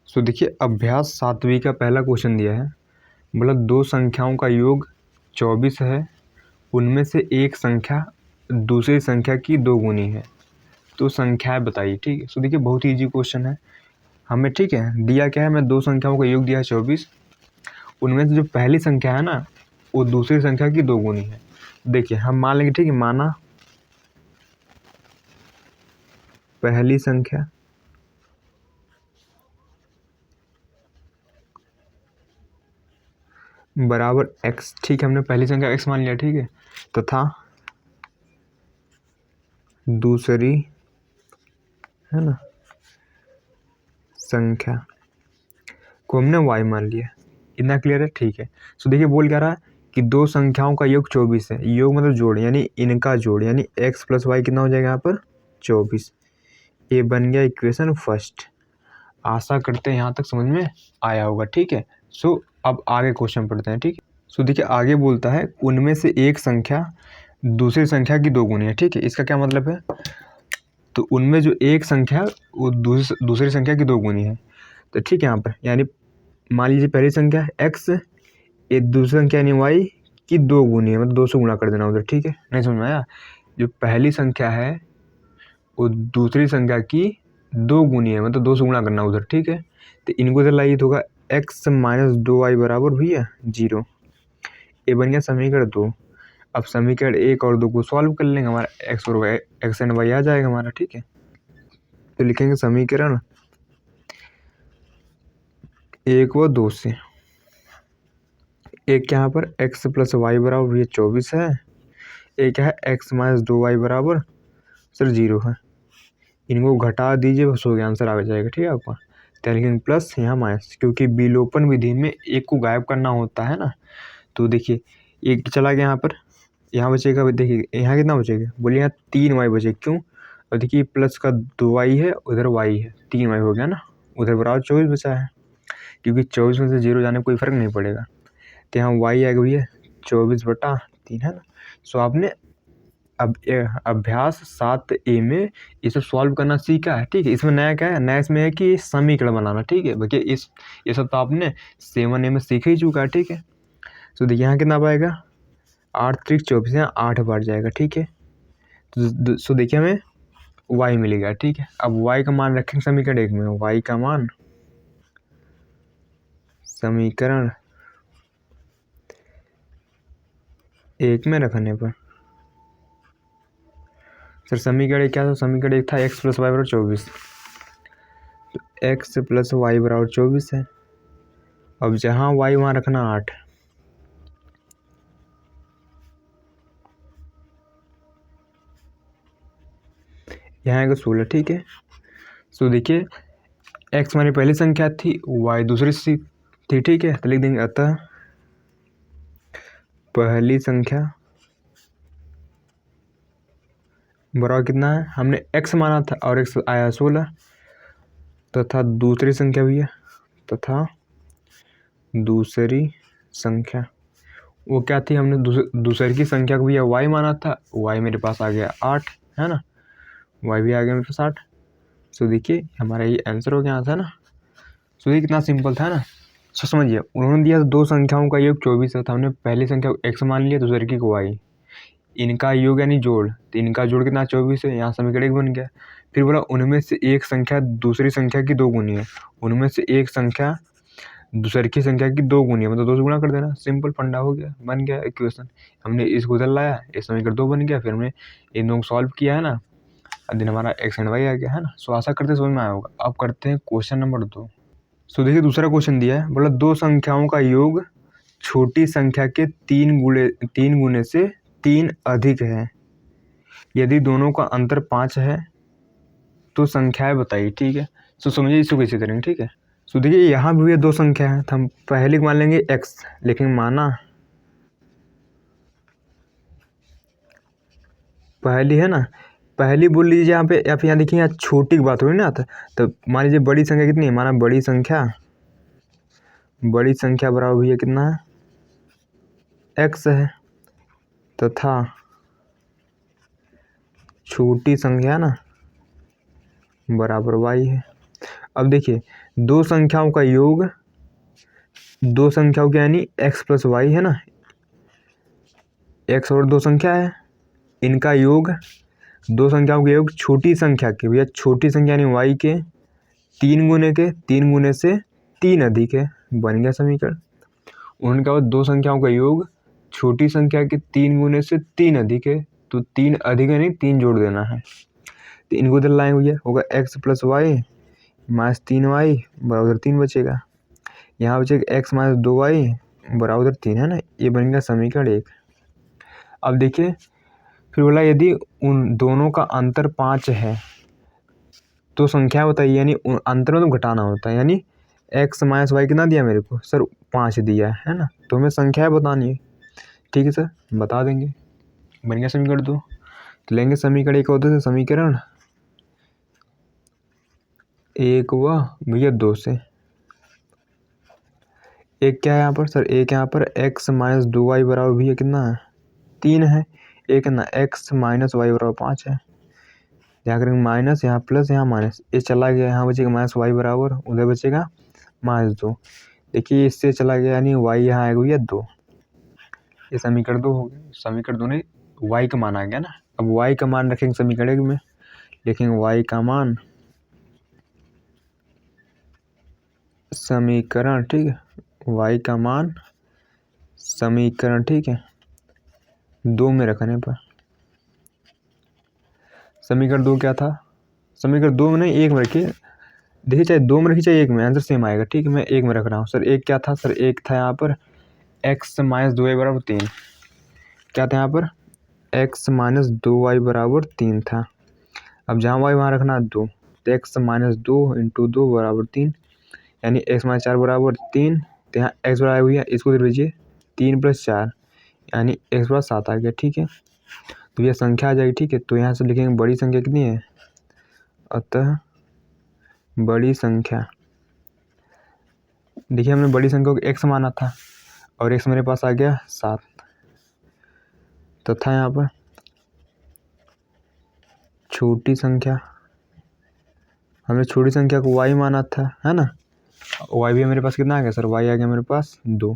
सो देखिए अभ्यास 7वीं का पहला क्वेश्चन दिया है। बोला दो संख्याओं का योग 24 है, उनमें से एक संख्या दूसरी संख्या की दो गुनी है, तो संख्याएं बताइए। ठीक है, सो देखिए बहुत ही ईजी क्वेश्चन है हमें। ठीक है, दिया क्या है, हमें दो संख्याओं का योग दिया है 24, उनमें से जो पहली संख्या है ना वो दूसरी संख्या की दो गुनी है। देखिए हम मान लेंगे, ठीक है, माना पहली संख्या बराबर x। ठीक है, हमने पहली संख्या x मान लिया। ठीक है, तथा दूसरी है ना संख्या को हमने y मान लिया। इतना क्लियर है? ठीक है, सो देखिए बोल क्या रहा है कि दो संख्याओं का योग 24 है। योग मतलब जोड़, यानी इनका जोड़, यानी x प्लस वाई कितना हो जाएगा यहाँ पर 24। ये बन गया इक्वेशन फर्स्ट। आशा करते हैं यहाँ तक समझ में आया होगा। ठीक है, सो अब आगे क्वेश्चन पढ़ते हैं। ठीक है, सो देखिए आगे बोलता है उनमें से एक संख्या दूसरी संख्या की दो गुनी है। ठीक है, इसका क्या मतलब है, तो उनमें जो एक संख्या वो दूसरी संख्या की दो गुनी है। तो ठीक है, यहाँ पर यानी मान लीजिए पहली संख्या है x, ये दूसरी संख्या यानी y की दो गुनी है, मतलब 2 से गुणा कर देना उधर। ठीक है, नहीं समझ में आया? जो पहली संख्या है वो दूसरी संख्या की दो गुनी है, मतलब 2 से गुणा करना उधर। ठीक है, तो इनको इधर लाइए तो होगा x माइनस 2y बराबर भैया 0। ये बन गया समीकरण 2। अब समीकरण 1 और 2 को सॉल्व कर लेंगे, हमारा x और y, x एंड y आ जाएगा हमारा। ठीक है, तो लिखेंगे समीकरण 1 व 2 से। एक यहाँ पर x प्लस वाई बराबर ये 24 है, एक क्या है x माइनस 2y बराबर सर 0 है। इनको घटा दीजिए, बस हो गया, आंसर आ जाएगा। ठीक है आपका, तो लिखेंगे प्लस यहाँ माइनस, क्योंकि विलोपन विधि में एक को गायब करना होता है ना। तो देखिए एक चला गया यहाँ पर, यहाँ बचेगा, देखिए यहाँ कितना बचेगा, बोलिए यहाँ 3y बचे। क्यों? और देखिए प्लस का 2y है, उधर y है, 3y हो गया ना, उधर बराबर 24 बचा है, क्योंकि 24 में से 0 जाने में कोई फर्क नहीं पड़ेगा। तो यहाँ y आएगा भैया 24/3 है ना। सो आपने अब अभ्यास 7A में ये सब सॉल्व करना सीखा है। ठीक है, इसमें नया क्या है, नया इसमें है कि समीकरण बनाना। ठीक है देखिए ये सब तो आपने 7A में सीख ही चुका है। ठीक है, तो देखिए यहाँ कितना पाएगा 8 3 24, यहाँ 8 बार जाएगा। ठीक है, तो सो देखिए हमें y मिलेगा। ठीक है, अब y का मान रखेंगे समीकरण 1 में, y का मान समीकरण 1 में रखने पर सर समीकरण 1 क्या था, समीकरण 1 था x प्लस वाई बराबर 24, तो x प्लस वाई बराबर 24 है। अब जहाँ y वहाँ रखना 8, यहाँ आएगा 16। ठीक है, सो देखिए x हमारी पहली संख्या थी, y दूसरी थी। ठीक है, तो लिख देंगे अतः पहली संख्या बराबर कितना है, हमने x माना था और x आया 16, तथा दूसरी संख्या भी है, तथा दूसरी संख्या वो क्या थी, हमने दूसरी की संख्या को भी y माना था, y मेरे पास आ गया 8 है ना, y भी आ गया मेरे पास 8। सो देखिए हमारा ये आंसर हो गया यहाँ था ना। सो ये कितना सिंपल था ना। सो समझिए उन्होंने दिया दो संख्याओं का योग 24 है, तो हमने पहली संख्या को x मान लिया, दूसरी की को y, इनका योग यानी जोड़, तो इनका जोड़ कितना 24 है, यहाँ समीकरण 1 बन गया। फिर बोला उनमें से एक संख्या दूसरी संख्या की दो गुनी है, उनमें से एक संख्या दूसरी की संख्या की दो गुनी है, मतलब 2 से गुणा कर देना, सिंपल फंडा हो गया, बन गया इक्वेशन। हमने इसको उधर लाया, ये समीकरण 2 बन गया, फिर हमने इन दोनों को सॉल्व किया है ना, दिन हमारा x एंड y आ गया है ना। सो आशा करते समझ में आया होगा। अब करते हैं क्वेश्चन नंबर 2। सो देखिए दूसरा क्वेश्चन दिया है, बोला दो संख्याओं का योग छोटी संख्या के 3 गुने से 3 अधिक है, यदि दोनों का अंतर 5 है तो संख्याएं बताइए। ठीक है, सो समझिए इसको कैसे करेंगे। ठीक है, सो देखिए यहाँ भी ये दो संख्या है, तो हम पहले मान लेंगे x, लेकिन माना पहली है ना, पहली बोल लीजिए यहाँ पे, या फिर यहाँ देखिए यहाँ छोटी की बात हो रही ना, तो मान लीजिए बड़ी संख्या कितनी है, माना बड़ी संख्या बराबर भैया कितना है x है, तथा छोटी संख्या ना बराबर y है। अब देखिए दो संख्याओं का योग, दो संख्याओं के यानी x प्लस वाई है ना, x और दो संख्या है, इनका योग, दो संख्याओं के योग छोटी संख्या के, भैया छोटी संख्या यानी y के 3 गुने के 3 गुने से 3 अधिक है, बन गया समीकरण। उन्होंने कहा दो संख्याओं का योग छोटी संख्या के 3 गुने से 3 अधिक है, तो 3 अधिक यानी 3 जोड़ देना है, तो इनको इधर लाएंगे भैया, होगा x plus Y minus 3y बराबर 3 बचेगा, यहाँ बचेगा x माइनस 2y बराबर 3 है ना, ये बन गया समीकरण 1। अब देखिए फिर बोला यदि उन दोनों का अंतर 5 है तो संख्या बताइए, यानी अंतर में तो घटाना होता है, यानी x माइनस वाई कितना दिया मेरे को सर 5 दिया है ना, तो हमें संख्या बतानी है। ठीक है सर, बता देंगे, बन गया समीकरण 2। तो लेंगे समीकरण 1 होते से समीकरण 1 व भैया 2 से, एक क्या है यहाँ पर सर, एक यहाँ पर x माइनस 2y बराबर भैया कितना है 3 है, एक ना x माइनस वाई बराबर 5 है, यहाँ करेंगे माइनस, यहाँ प्लस, यहाँ माइनस, ये चला गया, यहाँ बचेगा माइनस वाई बराबर, उधर बचेगा माइनस 2। देखिए इससे चला गया यानी y यहाँ आएगा भैया 2, ये समीकरण 2 हो गया। समीकरण 2 ने y का मान आ गया ना, अब y का मान रखेंगे समीकरण 1 में, लिखेंगे y का मान समीकरण, ठीक है, y का मान समीकरण, ठीक है 2 में रखने पर, समीकरण 2 क्या था, समीकरण 2 में नहीं 1 में रखिए, देखिए चाहे 2 में रखिए चाहे 1 में, आंसर सेम आएगा। ठीक है, मैं 1 में रख रहा हूँ सर। 1 क्या था सर, 1 था यहाँ पर x माइनस 2y बराबर 3, क्या था यहाँ पर x माइनस 2y बराबर 3 था। अब जहाँ y वहाँ रखना 2, तो x माइनस 2 इंटू 2 बराबर 3, यानी x माइनस 4 बराबर 3, तो यहाँ x बराबर हुई है, इसको दे दीजिए 3 प्लस 4 यानी x बराबर 7 आ गया। ठीक है, तो यह संख्या आ जाएगी। ठीक है, तो यहाँ से लिखेंगे बड़ी संख्या कितनी है, अतः बड़ी संख्या, देखिए हमने बड़ी संख्या को x माना था और x मेरे पास आ गया 7, तथा यहाँ पर छोटी संख्या, हमने छोटी संख्या को y माना था, है ना, y भी मेरे पास कितना आ गया सर, y आ गया मेरे पास 2,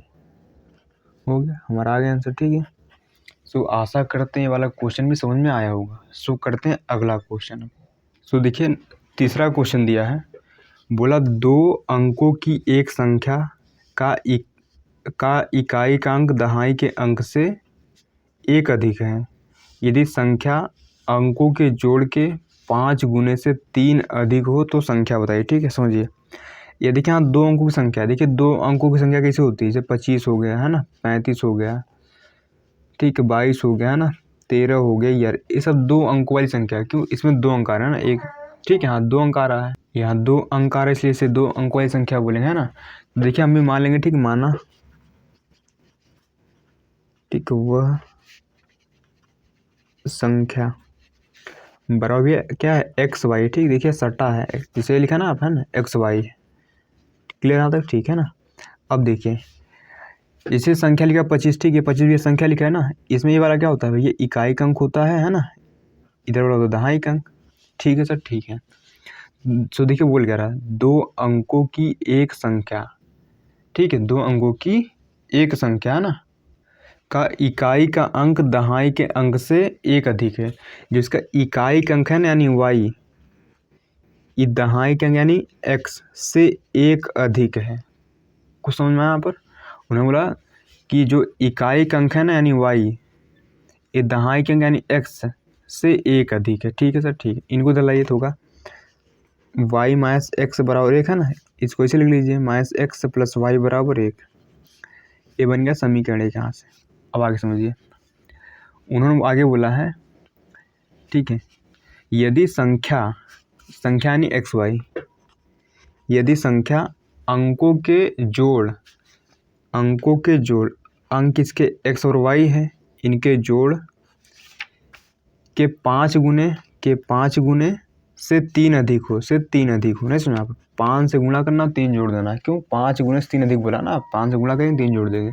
हो गया हमारा आ गया आंसर। ठीक है, सो आशा करते हैं ये वाला क्वेश्चन भी समझ में आया होगा। सो करते हैं अगला क्वेश्चन। सो देखिए तीसरा क्वेश्चन दिया है, बोला 2 अंकों की एक संख्या का इकाई का अंक दहाई के अंक से 1 अधिक है, यदि संख्या अंकों के जोड़ के 5 गुने से 3 अधिक हो तो संख्या बताइए। ठीक है, समझिए, ये देखिए यहाँ 2 अंकों की संख्या, देखिए 2 अंकों की संख्या कैसे होती है, जैसे 25 हो गया है ना, 35 हो गया, ठीक है 22 हो गया है ना, 13 हो गया यार, ये सब 2 अंकों वाली संख्या, क्यों इसमें 2 अंक आ रहा है ना एक, ठीक है हाँ 2 अंक आ रहा है, यहाँ 2 अंक आ रहा है इसलिए इसे 2 अंकों वाली संख्या बोलेंगे, है ना। देखिए हम भी मान लेंगे, ठीक माना, ठीक वह संख्या बराबर क्या है एक्स वाई, ठीक देखिए सट्टा है, जिसे लिखा ना आप, है ना एक्स वाई, क्लियर यहाँ तक, ठीक है ना। अब देखिए इसे संख्या लिखा 25, ठीक है 25 ये संख्या लिखा है ना, इसमें ये वाला क्या होता है भैया, इकाई अंक होता है ना, इधर वाला होता है दहाई अंक। ठीक है सर, ठीक है, सो देखिए बोल क्या रहा है, 2 अंकों की एक संख्या, ठीक है 2 अंकों की एक संख्या ना का इकाई का अंक दहाई के अंक से 1 अधिक है, जिसका इकाई का अंक है ना यानी y, ये दहाई का अंक यानी x से 1 अधिक है। कुछ समझ में आया यहाँ पर, उन्होंने बोला कि जो इकाई का अंक है ना यानी y, ये दहाई के अंक यानी x से 1 अधिक है। ठीक है सर, ठीक है, इनको दलाइए तो होगा y माइनस एक्स बराबर 1 है ना, इसको ऐसे लिख लीजिए माइनस एक्स प्लस वाई बराबर 1, ये बन गया समीकरण 1 यहाँ से। अब आगे समझिए, उन्होंने आगे बोला है, ठीक है, यदि संख्या यानी एक्स वाई, यदि संख्या अंकों के जोड़ अंक इसके एक्स और वाई है, इनके जोड़ के 5 गुने से 3 अधिक हो, नहीं सुना आप, 5 से गुणा करना 3 जोड़ देना, क्यों 5 गुने से 3 अधिक बोला ना, 5 से गुणा करेंगे 3 जोड़ देंगे,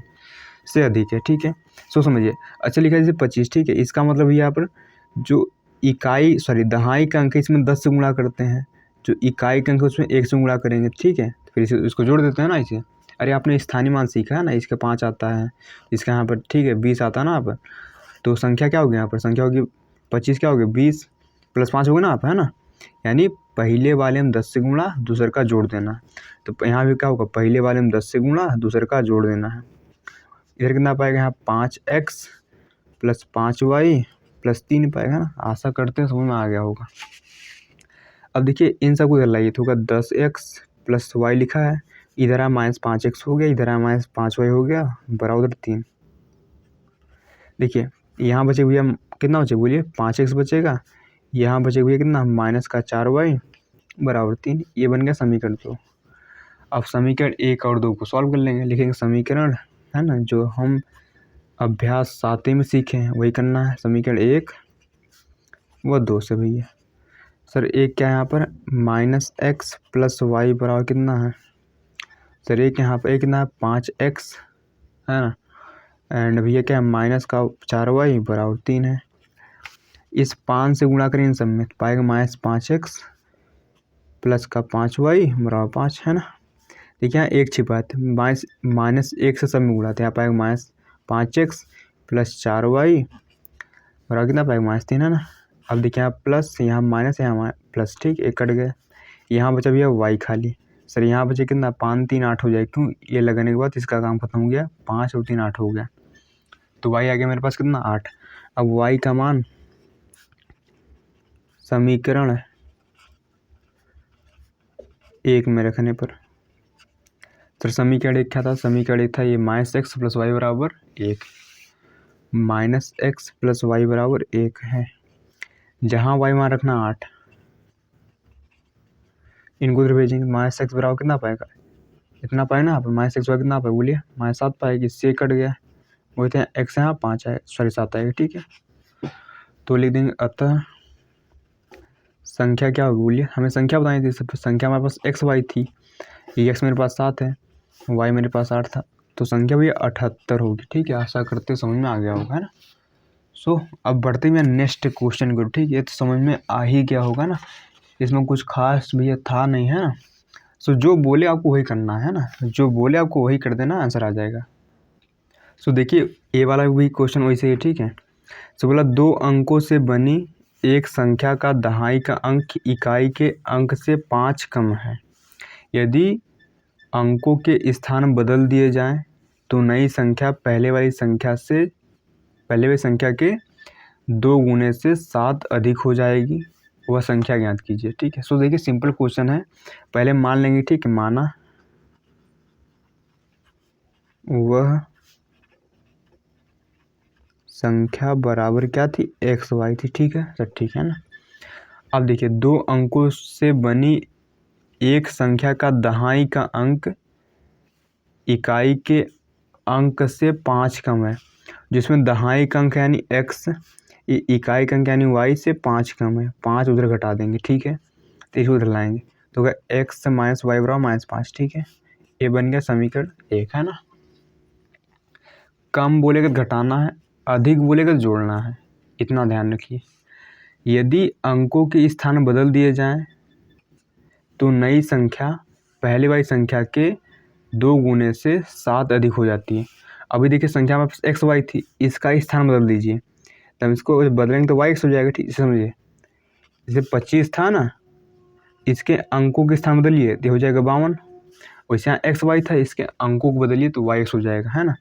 से अधिक है। ठीक है, सो समझिए, अच्छा लिखा है जैसे 25, ठीक है, इसका मतलब यहाँ पर जो दहाई का अंक है इसमें 10 से गुणा करते हैं, जो इकाई का अंक है उसमें 1 से गुणा करेंगे। ठीक है, फिर इसे इसको जोड़ देते हैं ना इसे। अरे आपने स्थानीय मान सीखा है ना, इसका 5 आता है, इसका यहाँ पर ठीक है 20 आता है ना। आप तो संख्या क्या होगी यहाँ पर, संख्या होगी 25, क्या होगी 20 + 5 होगा ना आप, है ना। यानी पहले वाले में 10 से गुणा, दूसरे का जोड़ देना। तो यहाँ भी क्या होगा, पहले वाले में 10 से गुणा, दूसरे का जोड़ देना है। इधर कितना पाएगा यहाँ 5x + 5y + 3 पाएगा ना। आशा करते हैं समझ में आ गया होगा। अब देखिए इन सबको इधर लाइए तो होगा 10x + y लिखा है, इधर है -5x हो गया, इधर है -5y हो गया, बराबर 3। देखिए यहाँ बचे भैया कितना बचे बोलिए, 5x बचेगा, यहाँ बचे भैया कितना -4y बराबर 3। ये बन गया समीकरण 2। अब समीकरण 1 और 2 को सॉल्व कर लेंगे। लिखेंगे समीकरण, है ना, जो हम अभ्यास 7 में सीखे हैं वही करना है। समीकरण 1 व 2 से भैया सर एक क्या है यहाँ पर -x + y बराबर कितना है सर, एक यहाँ पर एक कितना है 5x, है ना, एंड भैया क्या है -4y बराबर 3 है। इस 5 से गुणा करें इन सब में, पाएगा -5x + का 5y बराबर 5, है ना। देखिए यहाँ एक छिपा है, -1 से सब में गुणा, तो यहाँ पाएगा -5x + 4y बराबर कितना पाएगा -3, है ना। अब देखिए यहाँ प्लस, यहाँ माइनस, यहाँ प्लस, ठीक, एक कट गया। यहाँ बचा भैया y खाली। सर यहाँ बचे कितना 5 3 8 हो जाए, क्यों, ये लगाने के बाद इसका काम खत्म हो गया, 5 और 3 8 हो गया। तो y आ गया मेरे पास कितना 8। अब y का मान समीकरण 1 में रखने पर, तो समीकरण 1 क्या था, समीकरण 1 था ये -x + y बराबर 1, -x + y बराबर 1 है। जहाँ y मान रखना 8, इनको उधर भेजेंगे। -x बराबर कितना पाएगा, इतना पाए ना आप, -x बराबर कितना पाए बोलिए, -7 पाएगी, इससे कट गया, वही थे x यहाँ 5 है, सॉरी 7 आएगा, ठीक है। तो लिख देंगे अतः संख्या क्या होगी बोलिए, हमें संख्या बताई थी, सब संख्या हमारे पास x y थी, ये x मेरे पास 7 है, y मेरे पास 8 था, तो संख्या भैया 78 होगी, ठीक है। आशा करते समझ में आ गया होगा, है ना। सो अब बढ़ते हुए नेक्स्ट क्वेश्चन को, ठीक है, तो समझ में आ ही गया होगा ना, इसमें कुछ खास भैया था नहीं, है ना। सो जो बोले आपको वही करना है ना, जो बोले आपको वही कर देना, आंसर आ जाएगा। सो देखिए ये वाला भी क्वेश्चन वैसे ही, ठीक है। सो बोला 2 अंकों से बनी एक संख्या का दहाई का अंक इकाई के अंक से 5 कम है। यदि अंकों के स्थान बदल दिए जाएं तो नई संख्या पहले वाली संख्या के 2 गुने से 7 अधिक हो जाएगी, वह संख्या ज्ञात कीजिए, ठीक है। सो देखिए सिंपल क्वेश्चन है, पहले मान लेंगे, ठीक है, माना वह संख्या बराबर क्या थी, x y थी, ठीक है सर, ठीक है ना। अब देखिए 2 अंकों से बनी एक संख्या का दहाई का अंक इकाई के अंक से 5 कम है, जिसमें दहाई का अंक यानी x, इकाई का अंक यानी y से 5 कम है, 5 उधर घटा देंगे, ठीक है, तो इसे उधर लाएंगे तो x - y बराबर -5, ठीक है। ये बन गया समीकरण 1, है ना। कम बोलेगा घटाना है, अधिक बोलेगा जोड़ना है, इतना ध्यान रखिए। यदि अंकों के स्थान बदल दिए जाएं तो नई संख्या पहले वाली संख्या के 2 गुने से 7 अधिक हो जाती है। अभी देखिए संख्या में x y थी, इसका स्थान बदल दीजिए, तब इसको बदलेंगे तो y x हो जाएगा, ठीक, समझिए। जैसे 25 था ना, इसके अंकों के स्थान बदलिए तो हो जाएगा 52, वैसे यहाँ x y था, इसके अंकों को बदलिए तो y x हो जाएगा, है ना।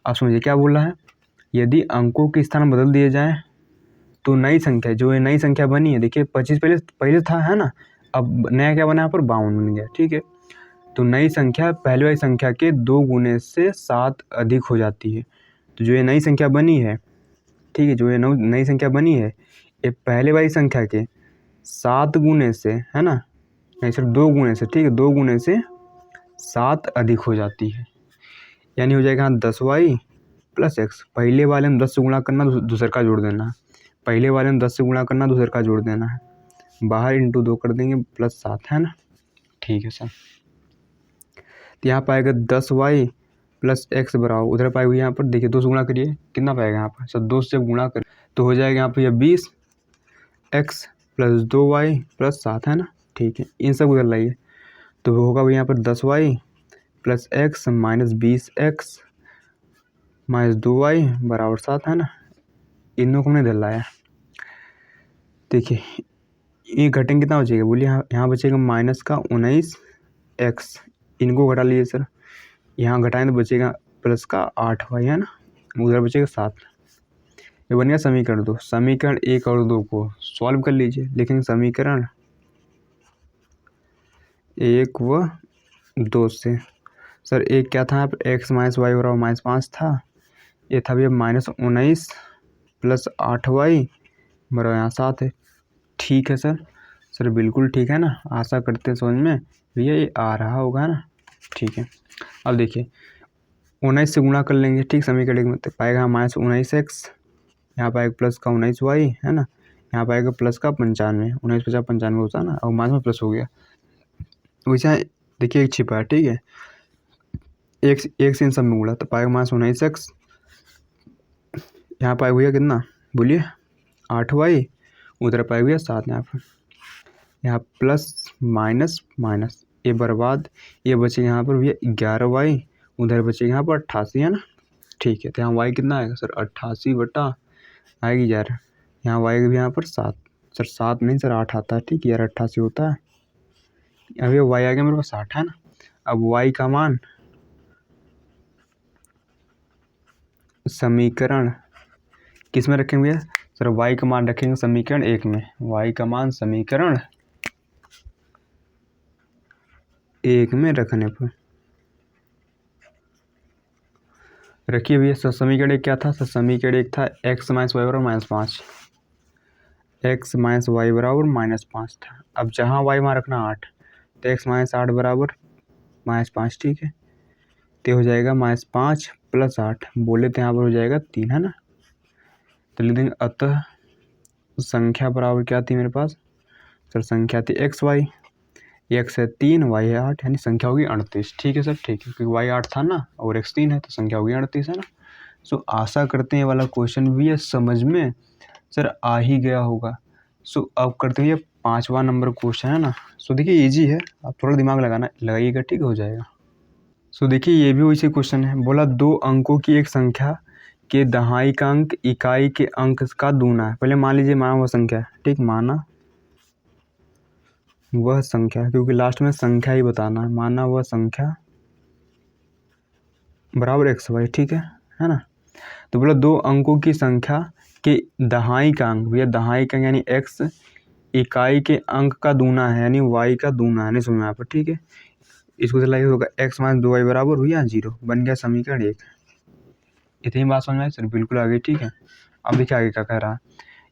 आप समझिए क्या बोल रहा है, यदि अंकों के स्थान बदल दिए जाएं तो नई संख्या, जो ये नई संख्या बनी है, देखिए 25 पहले था, है ना, अब नया क्या बना यहाँ पर 52 बन गया, ठीक है। तो नई संख्या पहले वाली संख्या के 2 गुने से 7 अधिक हो जाती है। तो जो ये नई संख्या बनी है, ठीक है, जो ये नई संख्या बनी है, ये पहले वाली संख्या के 7 गुने से, है ना, नहीं सिर्फ 2 गुने से, ठीक है, 2 गुने से 7 अधिक हो जाती है, यानी हो जाएगा 10y + x। पहले वाले में 10 से गुणा करना, दूसरे का जोड़ देना है, पहले वाले में 10 से गुणा करना, दूसरे का जोड़ देना है, बाहर × 2 कर देंगे +7, है ना, ठीक है सर। तो यहाँ पाएगा 10y + x बराबर, उधर पाएगा यहाँ पर देखिए 2 से गुणा करिए, कितना पाएगा यहाँ पर सर, 2 से गुणा करें तो हो जाएगा यहाँ पर 20x + 2y + 7, है ना, ठीक है। इन सब उधर लाइए तो वो होगा भाई यहाँ पर 10y plus x minus 20x minus 2y बराबर 7 है ना। इन दोनों को हमने इधर लाया। देखिए ये घटेंगे कितना बचेगा बोलिए, यहाँ बचेगा माइनस का 19x, इनको घटा लीजिए सर, यहाँ घटाएं तो बचेगा प्लस का 8y है ना, उधर बचेगा 7। ये बन गया समीकरण 2। समीकरण 1 और 2 को सॉल्व कर लीजिए। लेकिन समीकरण 1 व 2 से सर एक क्या था यहाँ पर एक्स माइनस वाई बराबर -5 था, ये था भैया -19 प्लस 8y बराबर यहाँ 7 है। ठीक है सर बिल्कुल ठीक है ना, आशा करते हैं समझ में भैया ये आ रहा होगा ना। ठीक है, अब देखिए 19 से गुणा कर लेंगे, ठीक, समीकरण एक में तो पाएगा -19x, यहाँ पाएगा प्लस का 19y है ना, यहाँ पाएगा प्लस का 95, 19 × 50 = 95 होता है ना, और माइनस में प्लस हो गया। वैसे देखिए एक छिपा है, ठीक है, एक से इन सब में गुणा तो पाएगा -19x, यहाँ पाएगा भैया कितना बोलिए 8y, उधर पाएगा भैया 7, यहाँ प्लस माइनस माइनस ये बर्बाद, ये बचेगा यहाँ पर भैया 11y, उधर बचेगा यहाँ पर 88 है ना। ठीक है, तो यहाँ y कितना आएगा सर 88 बटा आएगी 11, यहाँ y भी यहाँ पर 7, सर 7 नहीं सर 8 आता है, ठीक है यार 88 होता है। अभी y आ गया मेरे पास 60 है ना। अब y का मान समीकरण किस में रखेंगे भैया सर, y का मान रखेंगे समीकरण 1 में, y का मान समीकरण 1 में रखने पर रखिए भैया। सर समीकरण 1 क्या था सर, समीकरण 1 था x माइनस वाई बराबर -5, x माइनस वाई बराबर -5 था। अब जहाँ y वहाँ रखना 8, तो x माइनस 8 बराबर -5, ठीक है, तो हो जाएगा -5 प्लस 8, बोले तो यहाँ पर हो जाएगा 3 है ना। तो लिख देंगे अतः संख्या बराबर क्या थी मेरे पास सर, संख्या थी xy, x है 3 y है 8, यानी संख्या होगी 38। ठीक है सर, ठीक है, क्योंकि y 8 था ना और x 3 है तो संख्या होगी 38 है ना। सो आशा करते हैं ये वाला क्वेश्चन भी ये समझ में सर आ ही गया होगा। सो अब करते हैं 5वां नंबर क्वेश्चन है ना। सो देखिए इजी है, आप थोड़ा दिमाग लगाइएगा, ठीक हो जाएगा। सो देखिए ये भी वैसे क्वेश्चन है, बोला 2 अंकों की एक संख्या के दहाई का अंक इकाई के अंक का दूना है। पहले मान लीजिए माना वह संख्या, ठीक, माना वह संख्या, क्योंकि लास्ट में संख्या ही बताना है, माना वह संख्या बराबर xy, ठीक है ना। तो बोला 2 अंकों की संख्या के दहाई का अंक, भैया दहाई का यानी x इकाई के अंक का दूना है, यानी y का दूना है, नहीं समझ में यहाँ पर, ठीक है। इसको चलाइए होगा x माइनस 2y बराबर हुई 0, बन गया समीकरण 1। इतनी बात समझ में आई सर, बिल्कुल आ गई, ठीक है। अब देखिए आगे क्या कह रहा है,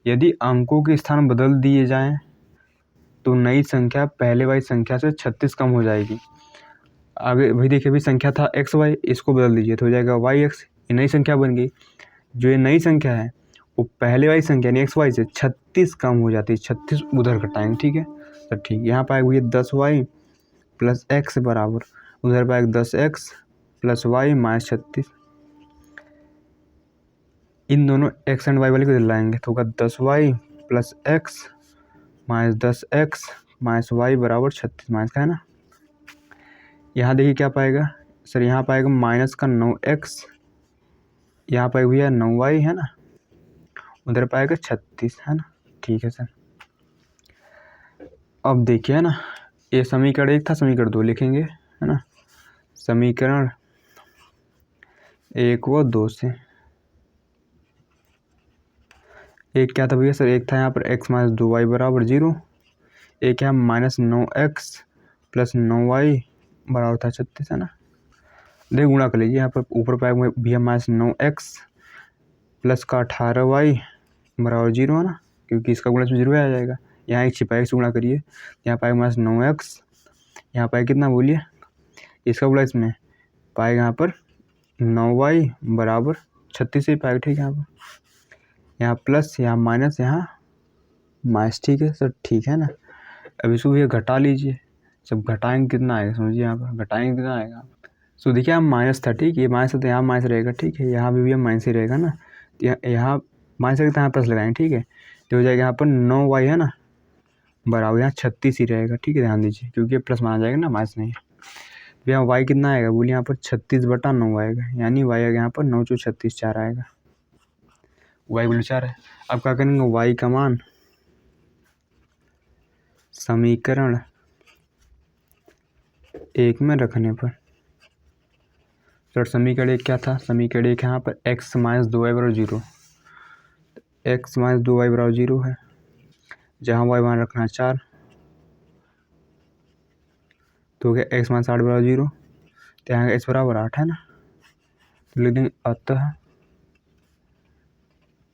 यदि अंकों के स्थान बदल दिए जाएं तो नई संख्या पहले वाली संख्या से 36 कम हो जाएगी। आगे भाई देखिए, अभी संख्या था xy, इसको बदल दीजिए तो हो जाएगा yx, ये नई संख्या बन गई। जो ये नई संख्या है वो पहले वाली संख्या यानी xy से 36 कम हो जाती है, 36 उधर घटाएंगे, ठीक है सर, ठीक। यहाँ पाएगा भैया 10y प्लस x बराबर, उधर पाएगा 10x प्लस y माइनस 36, इन दोनों x एंड y वाले को लाएंगे तो होगा 10y plus x minus 10x minus y बराबर 36 माइनस का है ना। यहाँ देखिए क्या पाएगा सर, यहाँ पाएगा माइनस का 9x, यहाँ पाएगा भैया 9y है ना, उधर पाएगा 36 है ना। ठीक है सर, अब देखिए है ना, ये समीकरण 1 था, समीकरण 2 लिखेंगे है ना। समीकरण 1 व 2 से एक क्या था भैया सर, एक था यहाँ पर x माइनस 2y बराबर 0, एक है -9x प्लस 9y बराबर था 36 है ना। देख गुणा कर लीजिए, यहाँ पर ऊपर पाएगा भैया -9x प्लस का 18y बराबर 0 है ना, क्योंकि इसका गुणा 0 आ जाएगा। यहाँ एक छिपा से गुणा करिए, यहाँ पाएगा -9x, यहाँ पाएगा कितना बोलिए, इसका गुणा इसमें पाएगा यहाँ पर 9y बराबर 36 ही पाएगा, ठीक है। यहाँ प्लस, यहाँ माइनस, यहाँ माइनस, ठीक है सर, ठीक है ना। अब इसको भैया घटा लीजिए, जब घटाएंगे कितना आएगा समझिए, यहाँ पर घटाएंगे कितना आएगा। सो देखिए यहाँ माइनस था, ठीक है, ये माइनस था तो यहाँ माइनस रहेगा, ठीक है, यहाँ भी भैया माइनस ही रहेगा ना, तो यहाँ माइनस रहेगा तो यहाँ प्लस लगाएंगे, ठीक है, तो हो जाएगा यहाँ पर 9y है ना, बराबर यहाँ 36 ही रहेगा, ठीक है, ध्यान दीजिए, क्योंकि प्लस माना जाएगा ना, माइनस नहीं। यहाँ y कितना आएगा, बोलिए यहाँ पर 36/9 आएगा, यानी y आएगा यहाँ पर 9 × 36 4 आएगा, y बोले 4 है। अब क्या करेंगे, y का मान समीकरण 1 में रखने पर, सर समीकरण 1 क्या था, समीकरण 1 यहाँ पर x - 2y = 0, x - 2y = 0 है, जहाँ y मान रखना है 4, तो क्या x - 8 = 0, तो यहाँ x बराबर 8 है ना, तो लिख देंगे अतः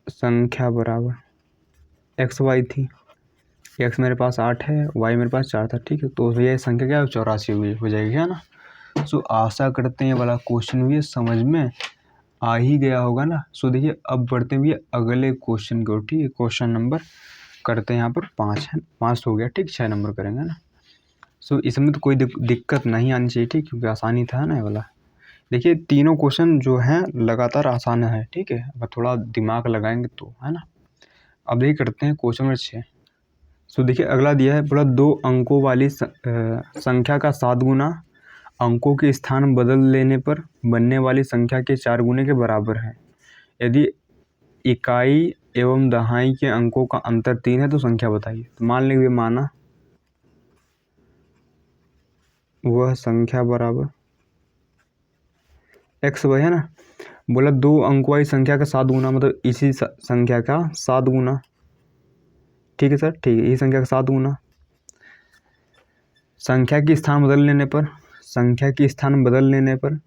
संख्या बराबर x y थी, x मेरे पास 8 है, y मेरे पास 4 था, ठीक है, तो भैया ये संख्या क्या है, 84 हो जाएगी, है ना। सो आशा करते हैं ये वाला क्वेश्चन भी समझ में आ ही गया होगा ना। सो देखिए अब बढ़ते हैं भैया अगले क्वेश्चन को, ठीक है, क्वेश्चन नंबर करते हैं यहाँ पर 5 है, 5 हो गया, ठीक, 6 नंबर करेंगे ना। सो इसमें तो कोई दिक्कत नहीं आनी चाहिए, ठीक, क्योंकि आसानी था ना ये वाला। देखिए तीनों क्वेश्चन जो हैं लगातार आसान है, ठीक है, अब थोड़ा दिमाग लगाएंगे तो, है ना। अब देखिए करते हैं क्वेश्चन नंबर 6। सो देखिए अगला दिया है, बोला 2 अंकों वाली संख्या का 7 गुना अंकों के स्थान बदल लेने पर बनने वाली संख्या के 4 गुने के बराबर है। यदि इकाई एवं दहाई के अंकों का अंतर 3 है तो संख्या बताइए। तो मान लीजिए माना वह संख्या बराबर x y है ना, बोला 2 अंक वाली संख्या का 7 गुना, मतलब इसी संख्या का 7 गुना, ठीक है सर, ठीक है, इसी संख्या का 7 गुना संख्या की स्थान बदल लेने पर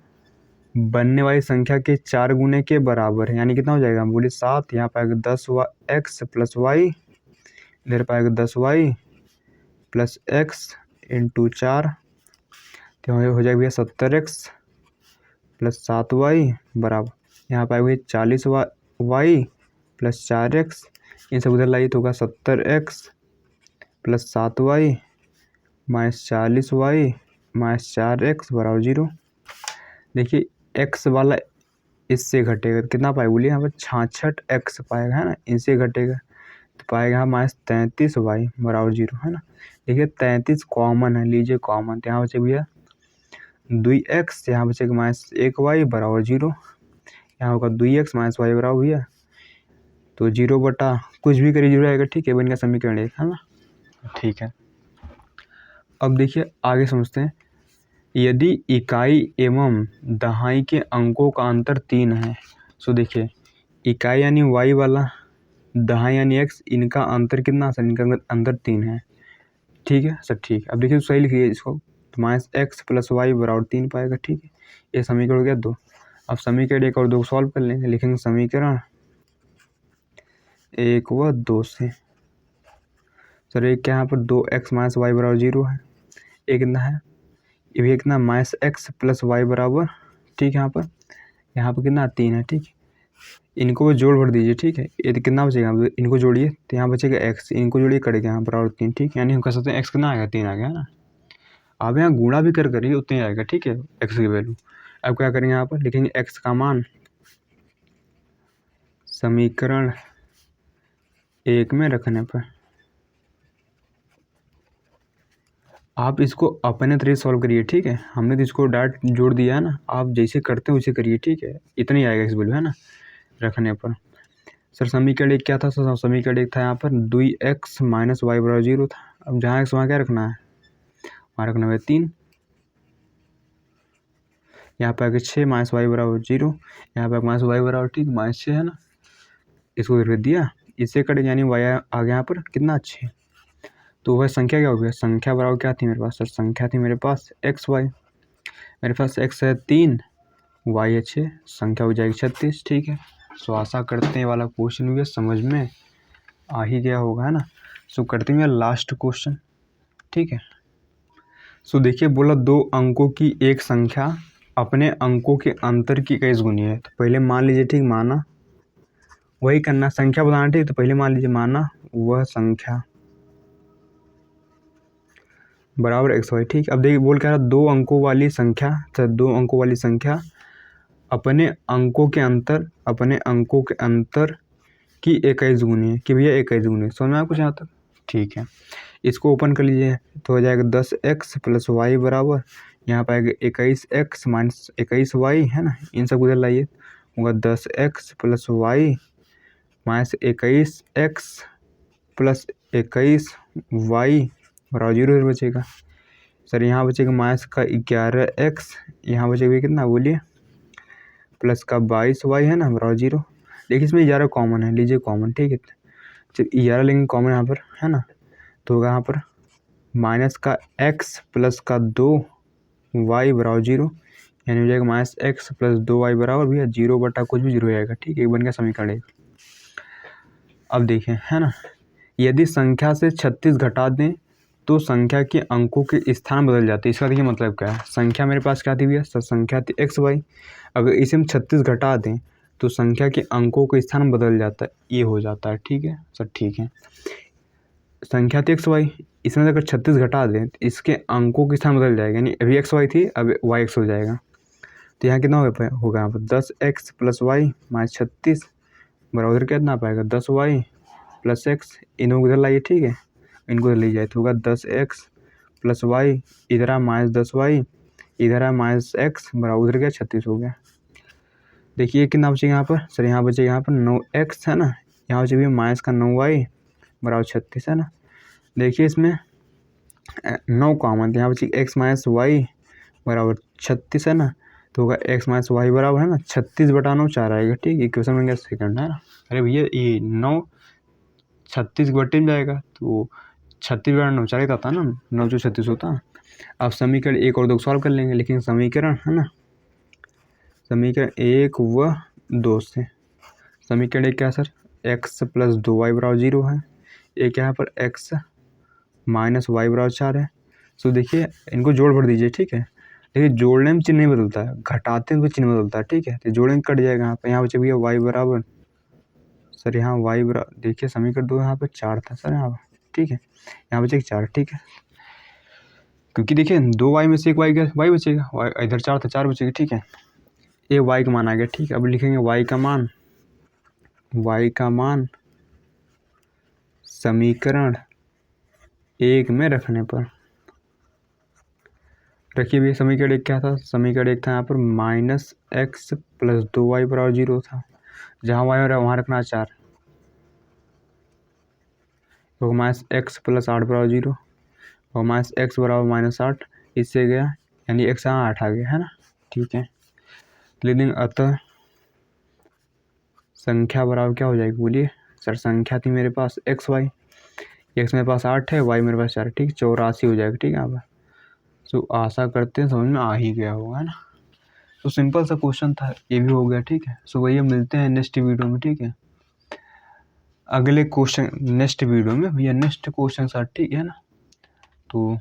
बनने वाली संख्या के 4 गुने के बराबर है, यानी कितना हो जाएगा, बोलिए 7, यहाँ पाएगा 10 x + y, इधर पाएगा 10 y + x × 4, तो हो जाएगा भैया 70x + 7y बराबर, यहाँ पाएगा 40y + 4x, इन सब उधर लाइए तो होगा 70x + 7y - 40y - 4x = 0। देखिए x वाला इससे घटेगा, कितना पाएगा, बोलिए यहाँ पर 66x पाएगा, है ना, इनसे घटेगा तो पाएगा यहाँ -33y = 0, है ना। देखिए 33 कॉमन है, लीजिए कॉमन, तो यहाँ बचेगा भैया 2x, यहाँ बचेगा -1y = 0, यहाँ होगा 2x - y बराबर भैया तो 0 बटा कुछ भी करिए 0 आएगा, ठीक है, बन गया समीकरण 1, है ना, ठीक है। अब देखिए आगे समझते हैं, यदि इकाई एवं दहाई के अंकों का अंतर 3 है, सो देखिए इकाई यानी y वाला, दहाई यानी x, इनका अंतर कितना सर, इनका अंतर 3 है, ठीक है सर, ठीक है। अब देखिए सही लिखिए इसको, तो -x + y = 3 पाएगा, ठीक है, ये समीकरण हो गया 2। अब समीकरण 1 और 2 सॉल्व कर लेंगे, लिखेंगे समीकरण 1 व 2 से, सर एक क्या यहाँ पर 2x - y = 0 है, एक कितना है, ये भी कितना -x + y बराबर, ठीक है, यहाँ पर कितना 3 है, ठीक है, इनको भी जोड़ भर दीजिए, ठीक है, ये तो कितना बचेगा, इनको जोड़िए तो यहाँ बचेगा x, इनको जोड़िए करेगा यहाँ बराबर 3, ठीक है, यानी हम कह सकते हैं x कितना आएगा, 3 आ गया, है ना। आप यहाँ गुणा भी करिए उतने ही आएगा, ठीक है, x की वैल्यू। अब क्या करेंगे, यहाँ पर लिखेंगे x का मान समीकरण 1 में रखने पर, आप इसको अपने तरीके सॉल्व करिए, ठीक है, हमने तो इसको डायरेक्ट जोड़ दिया है ना, आप जैसे करते हैं वैसे करिए, ठीक है, इतना ही आएगा इस वैल्यू, है ना, रखने पर। सर समीकरण 1 क्या था, सर समीकरण 1 था यहाँ पर 2x - y = 0 था। अब जहाँ x वहाँ क्या रखना है, वहाँ रखना है 3, यहाँ पर आगे 6 - y = 0, यहाँ पर -y बराबर, ठीक, -6 है ना, इसको इधर दिया, इससे कटे यानी y आ गया यहाँ पर कितना 6, तो वह संख्या क्या हो गया, संख्या बराबर क्या थी मेरे पास, सर संख्या थी मेरे पास xy, मेरे पास x है 3, y है 6, संख्या हो जाएगी 36, ठीक है। सो आशा करते हैं वाला क्वेश्चन भी समझ में आ ही गया होगा, है ना। सो करते हैं लास्ट क्वेश्चन, ठीक है। सो देखिए बोला 2 अंकों की एक संख्या अपने अंकों के अंतर की 21 गुनी है, तो पहले मान लीजिए, ठीक, माना वही करना, संख्या बताना, ठीक, तो पहले मान लीजिए माना वह संख्या बराबर xy, ठीक। अब देखिए बोल क्या रहा, 2 अंकों वाली संख्या, तो 2 अंकों वाली संख्या अपने अंकों के अंतर की 21 गुनी है, कि भैया 21 गुनी, समझ में आया कुछ यहाँ तक, ठीक है। इसको ओपन कर लीजिए तो हो जाएगा 10x प्लस वाई बराबर यहाँ पर आएगा 21x माइनस 21y है ना, इन सब उधर लाइए, होगा 10x plus Y minus 21x plus 21y बराबर 0 बचेगा। सर यहाँ बचेगा माइनस का 11x, यहाँ बचेगा कितना बोलिए, प्लस का 22y है ना बराबर 0। देखिए इसमें 11 कॉमन है, लीजिए कॉमन, ठीक है, जब 11 लेंगे कॉमन यहाँ पर है ना, तो होगा यहाँ पर माइनस का x प्लस का 2y बराबर 0, यानी हो जाएगा माइनस x प्लस 2y बराबर भैया 0 बटा कुछ भी 0 हो जाएगा, ठीक है, बन गया समीकरण एक। अब देखें है ना, यदि संख्या से 36 घटा दें तो संख्या के अंकों के स्थान बदल जाते हैं। इसका देखिए मतलब क्या है, संख्या मेरे पास क्या थी भैया, संख्या थी xy, अगर इसे हम 36 घटा दें तो संख्या के अंकों का स्थान बदल जाता है, ये हो जाता है, ठीक है सर, ठीक है। संख्या थी xy, इसमें अगर 36 घटा दें तो इसके अंकों के स्थान बदल जाएगा, यानी अभी xy थी अब yx हो जाएगा, तो यहाँ कितना होगा यहाँ पर 10x प्लस वाई माइनस 36 बराबर कितना पाएगा 10y प्लस x, इनको उधर लाइए, ठीक है, इनको उधर ले जाए तो होगा 10x प्लस वाई, इधर आ माइनस 10y, इधर आ माइनस x बराबर उधर गया 36 हो गया। देखिए कितना बचेगा यहाँ पर, सर यहाँ बचेगा यहाँ पर 9x है ना, यहाँ बचेगा माइनस का 9y बराबर 36 है ना। देखिए इसमें 9 कॉमन, यहाँ बचेगा x माइनस वाई बराबर 36 है ना, तो होगा x माइनस वाई बराबर है ना 36 बटा 9 4 आएगा, ठीक है, इक्वेशन बन गया सेकंड है ना। अरे भैया ये 9 36 बटे में जाएगा तो 36 बटा 9 4 आता ना, 9 जो 36 होता। अब समीकरण 1 और 2 सॉल्व कर लेंगे, लेकिन समीकरण है ना, समीकरण 1 व 2 से, समीकरण 1 क्या है सर, x प्लस 2y बराबर 0 है, एक यहाँ पर x माइनस वाई बराबर 4 है। सो देखिए इनको जोड़ भर दीजिए, ठीक है, देखिए जोड़ने में चिन्ह नहीं बदलता है, घटाते में चिन्ह बदलता है, ठीक है, तो जोड़ने में कट जाएगा यहाँ पर, यहाँ बचे भैया y बराबर, सर यहाँ y बराबर, देखिए समीकरण 2 यहाँ पर 4 था सर यहाँ पर, ठीक है, यहाँ बचेगा 4, ठीक है, क्योंकि देखिए 2y में से एक y गया, y बचेगा, y इधर 4 था 4 बचेगा, ठीक है, ये y का मान आ गया, ठीक है। अब लिखेंगे y का मान समीकरण 1 में रखने पर, रखिए भैया समीकरण 1 क्या था, समीकरण 1 था यहाँ पर माइनस x प्लस 2y बराबर 0 था, जहाँ y हो रहा है वहाँ रखना 4, तो माइनस x प्लस 8 बराबर 0 और माइनस x बराबर माइनस 8, इससे गया यानी x यहाँ 8 आ गया है ना, ठीक है। लेकिन अतः संख्या बराबर क्या हो जाएगी बोलिए, सर संख्या थी मेरे पास xy, x मेरे पास 8 है, y मेरे पास 4, ठीक, 84 हो जाएगा, ठीक है। अब तो आशा करते हैं समझ में आ ही गया होगा, है ना। तो सिंपल सा क्वेश्चन था, ये भी हो गया, ठीक है। सो भैया मिलते हैं नेक्स्ट वीडियो में, ठीक है, अगले क्वेश्चन नेक्स्ट वीडियो में भैया नेक्स्ट क्वेश्चन सर, ठीक है ना। तो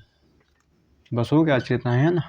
बस हो गया आज के इतना है ना।